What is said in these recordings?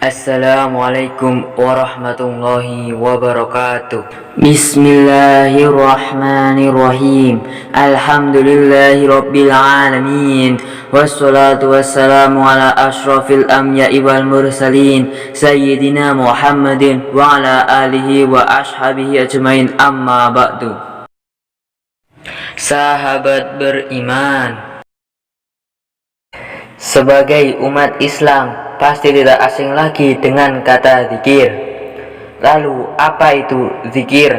Assalamualaikum warahmatullahi wabarakatuh. Bismillahirrahmanirrahim. Alhamdulillahi rabbil alamin. Wassalatu wassalamu ala ashrafil anbiya'i wal mursalin Sayyidina Muhammadin wa ala alihi wa ashabihi ajmain, amma ba'du. Sahabat beriman, sebagai umat Islam pasti tidak asing lagi dengan kata zikir. Lalu apa itu zikir?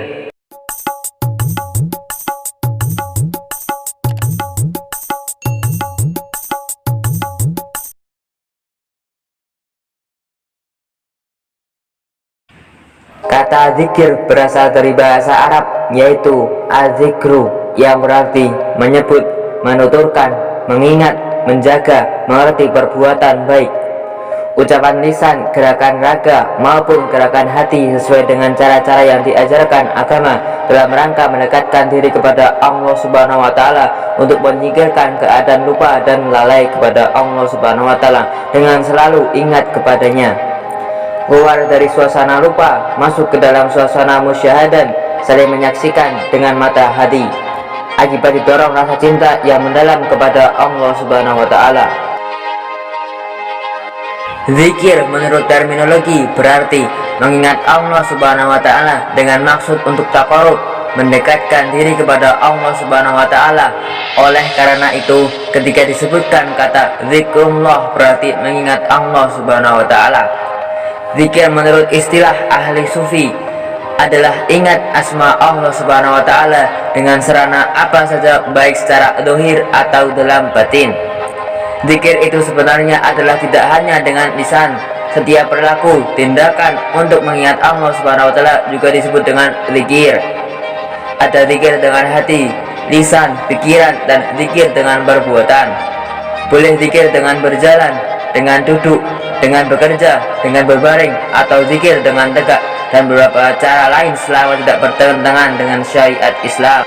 Kata zikir berasal dari bahasa Arab, yaitu az-zikru, yang berarti menyebut, menuturkan, mengingat, menjaga, mengerti perbuatan baik. Ucapan lisan, gerakan raga, maupun gerakan hati sesuai dengan cara-cara yang diajarkan agama dalam rangka mendekatkan diri kepada Allah Subhanahu wa Ta'ala, untuk menyingkirkan keadaan lupa dan lalai kepada Allah Subhanahu wa Ta'ala dengan selalu ingat kepadanya. Keluar dari suasana lupa, masuk ke dalam suasana musyahadan, saling menyaksikan dengan mata hati, akibat didorong rasa cinta yang mendalam kepada Allah Subhanahu wa Ta'ala. Zikir menurut terminologi berarti mengingat Allah Subhanahu wa Ta'ala dengan maksud untuk taqarrub, mendekatkan diri kepada Allah Subhanahu wa Ta'ala. Oleh karena itu, ketika disebutkan kata zikrullah berarti mengingat Allah Subhanahu wa Ta'ala. Zikir menurut istilah ahli sufi adalah ingat asma Allah Subhanahu wa Ta'ala dengan sarana apa saja, baik secara zahir atau dalam batin. Zikir itu sebenarnya adalah tidak hanya dengan lisan. Setiap perilaku, tindakan untuk mengingat Allah Subhanahu wa Ta'ala juga disebut dengan zikir. Ada zikir dengan hati, lisan, pikiran, dan zikir dengan perbuatan. Boleh zikir dengan berjalan, dengan duduk, dengan bekerja, dengan berbaring, atau zikir dengan tegak, dan beberapa cara lain selama tidak bertentangan dengan syariat Islam.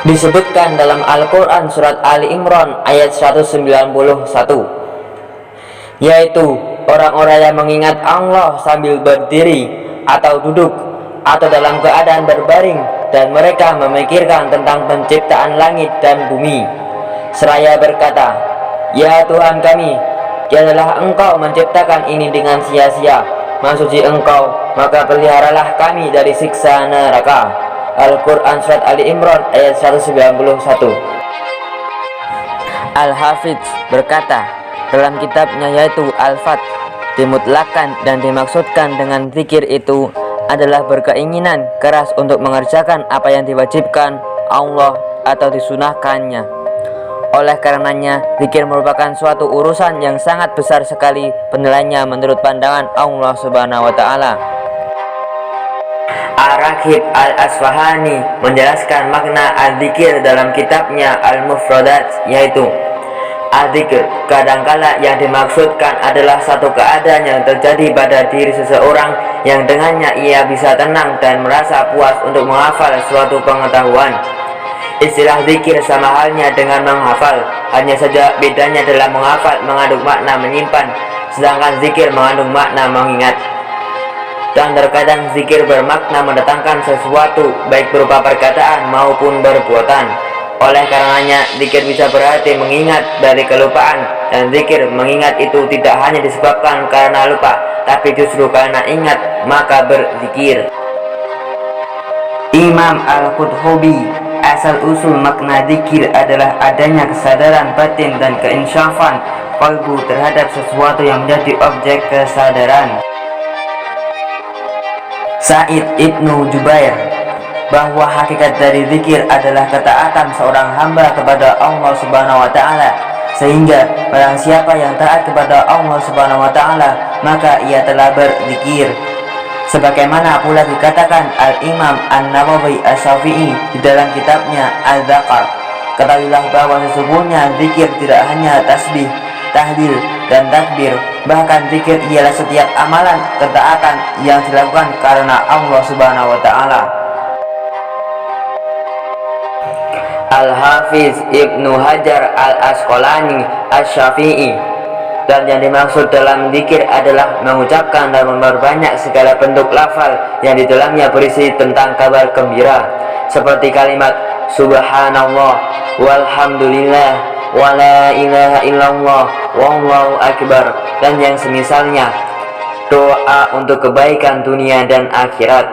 Disebutkan dalam Al-Quran surat Ali Imran ayat 191, yaitu orang-orang yang mengingat Allah sambil berdiri atau duduk atau dalam keadaan berbaring, dan mereka memikirkan tentang penciptaan langit dan bumi, seraya berkata, "Ya Tuhan kami, tiadalah Engkau menciptakan ini dengan sia-sia. Maksudnya Engkau, maka peliharalah kami dari siksa neraka." Al-Quran surat Ali Imran ayat 191. Al-Hafidz berkata dalam kitabnya yaitu Al-Fath, dimutlakan dan dimaksudkan dengan zikir itu adalah berkeinginan keras untuk mengerjakan apa yang diwajibkan Allah atau disunahkannya. Oleh karenanya, zikir merupakan suatu urusan yang sangat besar sekali penilaiannya menurut pandangan Allah Subhanahu wa Ta'ala. Ar-Raghib Al-Asfahani menjelaskan makna al-zikir dalam kitabnya Al-Mufradat, yaitu al-zikir kadangkala yang dimaksudkan adalah satu keadaan yang terjadi pada diri seseorang yang dengannya ia bisa tenang dan merasa puas untuk menghafal suatu pengetahuan. Istilah zikir sama halnya dengan menghafal, hanya saja bedanya dalam menghafal mengandung makna menyimpan, sedangkan zikir mengandung makna mengingat. Dan terkadang zikir bermakna mendatangkan sesuatu, baik berupa perkataan maupun perbuatan. Oleh karenanya, zikir bisa berarti mengingat dari kelupaan, dan zikir mengingat itu tidak hanya disebabkan karena lupa, tapi justru karena ingat maka berzikir. Imam Al-Qurtubi, asal usul makna zikir adalah adanya kesadaran batin dan keinsyafan qalbu terhadap sesuatu yang menjadi objek kesadaran. Sa'id Ibnu Jubair, bahwa hakikat dari zikir adalah ketaatan seorang hamba kepada Allah Subhanahu wa Ta'ala, sehingga barang siapa yang taat kepada Allah Subhanahu wa Ta'ala maka ia telah berzikir. Sebagaimana pula dikatakan Al-Imam An-Nawawi Asy-Syafi'i di dalam kitabnya Al-Dzakar, ketahuilah bahwa sesungguhnya zikir tidak hanya tasbih, tahlil, dan takbir, bahkan zikir ialah setiap amalan ketaatan yang dilakukan karena Allah Subhanahu wa Ta'ala. Al-Hafiz Ibnu Hajar Al-Asqalani Asy-Syafi'i Dan yang dimaksud dalam zikir adalah mengucapkan dan memperbanyak segala bentuk lafal yang di dalamnya berisi tentang kabar gembira, seperti kalimat subhanallah, walhamdulillah, wala ilaha illallah, wallahu akbar, dan yang semisalnya. Doa untuk kebaikan dunia dan akhirat.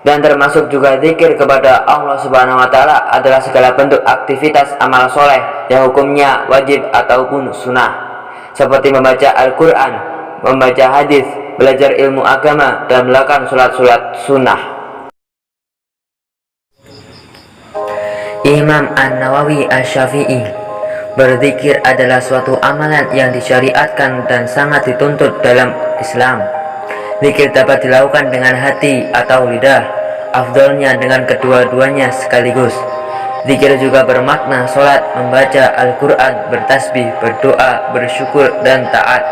Dan termasuk juga zikir kepada Allah Subhanahu wa Ta'ala adalah segala bentuk aktivitas amal soleh yang hukumnya wajib ataupun sunnah, seperti membaca Al-Quran, membaca hadis, belajar ilmu agama, dan melakukan sholat-sholat sunnah. Imam An-Nawawi Asy-Syafi'i: berzikir adalah suatu amalan yang disyariatkan dan sangat dituntut dalam Islam. Zikir dapat dilakukan dengan hati atau lidah, afdalnya dengan kedua-duanya sekaligus. Zikir juga bermakna sholat, membaca Al-Quran, bertasbih, berdoa, bersyukur, dan taat.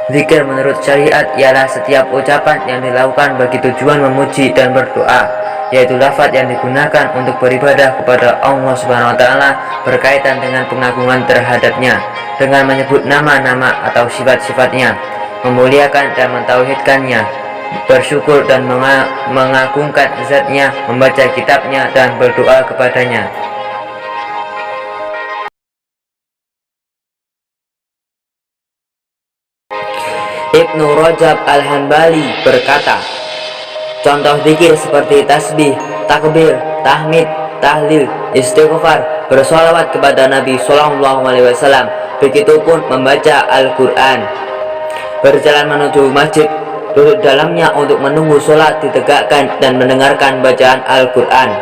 Zikir menurut syariat ialah setiap ucapan yang dilakukan bagi tujuan memuji dan berdoa, yaitu lafaz yang digunakan untuk beribadah kepada Allah Subhanahu wa Ta'ala berkaitan dengan pengagungan terhadapnya, dengan menyebut nama-nama atau sifat-sifatnya, memuliakan dan mentauhidkannya, bersyukur dan mengagungkan zatnya, membaca kitabnya, dan berdoa kepadanya. Ibnu Rajab Al-Hanbali berkata, contoh zikir seperti tasbih, takbir, tahmid, tahlil, istighfar, bersolawat kepada Nabi SAW, begitupun membaca Al-Quran, berjalan menuju masjid, duduk dalamnya untuk menunggu sholat ditegakkan, dan mendengarkan bacaan Al-Quran.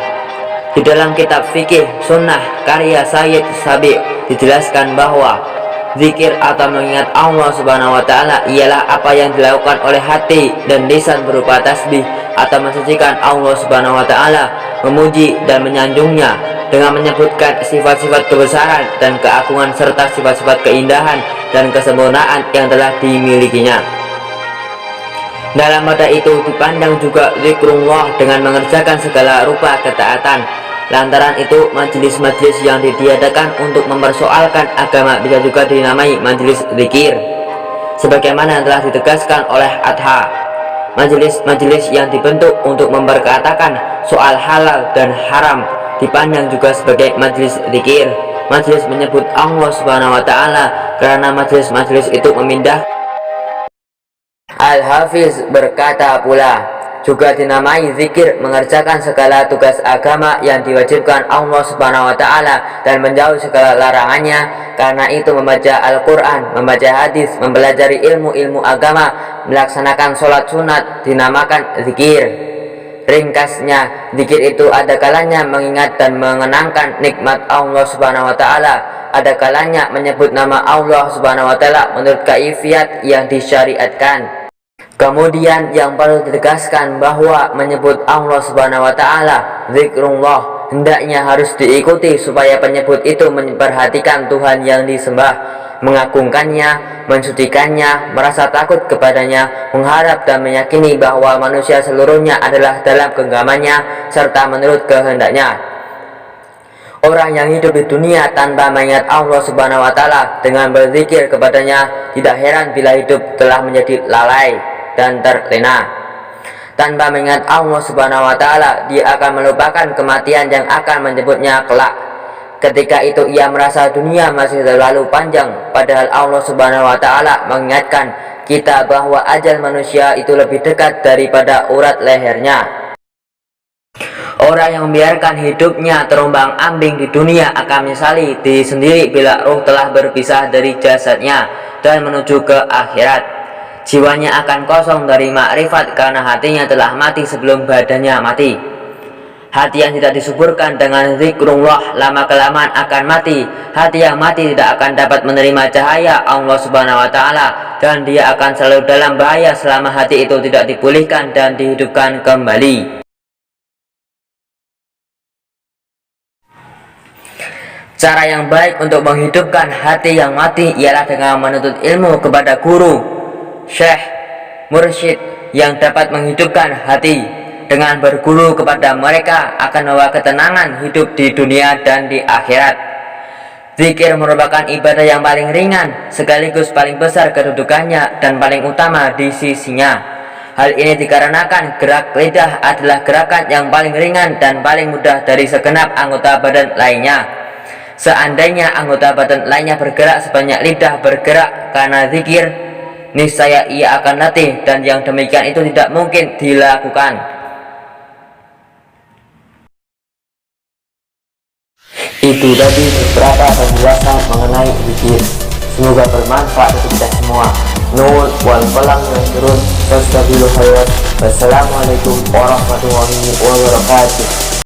Di dalam kitab fikih sunnah karya Sayyid Sabiq dijelaskan bahwa zikir atau mengingat Allah Subhanahu wa Ta'ala ialah apa yang dilakukan oleh hati dan lisan berupa tasbih atau mensucikan Allah Subhanahu wa Ta'ala, memuji dan menyanjungnya dengan menyebutkan sifat-sifat kebesaran dan keagungan serta sifat-sifat keindahan dan kesempurnaan yang telah dimilikinya. Dalam pada itu dipandang juga zikrullah dengan mengerjakan segala rupa ketaatan. Lantaran itu majelis-majelis yang diadakan untuk mempersoalkan agama bisa juga dinamai majelis zikir, sebagaimana telah ditegaskan oleh Adha. Majelis-majelis yang dibentuk untuk memperkatakan soal halal dan haram dipandang juga sebagai majelis zikir. Majelis menyebut Allah Subhanahu wa Ta'ala karena majelis-majelis itu memindah. Al-Hafiz berkata pula, juga dinamai zikir mengerjakan segala tugas agama yang diwajibkan Allah Subhanahu wa Ta'ala dan menjauh segala larangannya. Karena itu membaca Al-Quran, membaca hadis, mempelajari ilmu-ilmu agama, melaksanakan sholat sunat dinamakan zikir. Ringkasnya, zikir itu ada kalanya mengingat dan mengenangkan nikmat Allah Subhanahu wa Ta'ala, ada kalanya menyebut nama Allah Subhanahu wa Ta'ala menurut kaifiat yang disyariatkan. Kemudian yang perlu ditegaskan bahwa menyebut Allah Subhanahu wa Ta'ala, zikrullah, hendaknya harus diikuti supaya penyebut itu memperhatikan Tuhan yang disembah, mengagungkannya, mensucikannya, merasa takut kepadanya, mengharap dan meyakini bahwa manusia seluruhnya adalah dalam genggamannya serta menurut kehendaknya. Orang yang hidup di dunia tanpa mengingat Allah Subhanahu wa Ta'ala dengan berzikir kepadanya, tidak heran bila hidup telah menjadi lalai dan terlena. Tanpa mengingat Allah Subhanahu wa Ta'ala, dia akan melupakan kematian yang akan menyebutnya kelak. Ketika itu ia merasa dunia masih terlalu panjang, padahal Allah Subhanahu wa Ta'ala mengingatkan kita bahwa ajal manusia itu lebih dekat daripada urat lehernya. Orang yang membiarkan hidupnya terombang-ambing di dunia akan menyesali diri sendiri bila ruh telah berpisah dari jasadnya dan menuju ke akhirat. Jiwanya akan kosong dari makrifat karena hatinya telah mati sebelum badannya mati. Hati yang tidak disuburkan dengan zikrullah lama-kelamaan akan mati. Hati yang mati tidak akan dapat menerima cahaya Allah Subhanahu wa Ta'ala, dan dia akan selalu dalam bahaya selama hati itu tidak dipulihkan dan dihidupkan kembali. Cara yang baik untuk menghidupkan hati yang mati ialah dengan menuntut ilmu kepada guru, syekh, mursyid yang dapat menghidupkan hati. Dengan berguru kepada mereka akan membawa ketenangan hidup di dunia dan di akhirat. Zikir merupakan ibadah yang paling ringan, sekaligus paling besar kedudukannya dan paling utama di sisinya. Hal ini dikarenakan gerak lidah adalah gerakan yang paling ringan dan paling mudah dari segenap anggota badan lainnya. Seandainya anggota badan lainnya bergerak sebanyak lidah bergerak karena zikir, niscaya ia akan letih, dan yang demikian itu tidak mungkin dilakukan. Itu tadi beberapa penjelasan mengenai zikir. Semoga bermanfaat untuk kita semua. Nuhun wal falang yang turun. Wassalamualaikum warahmatullahi wabarakatuh.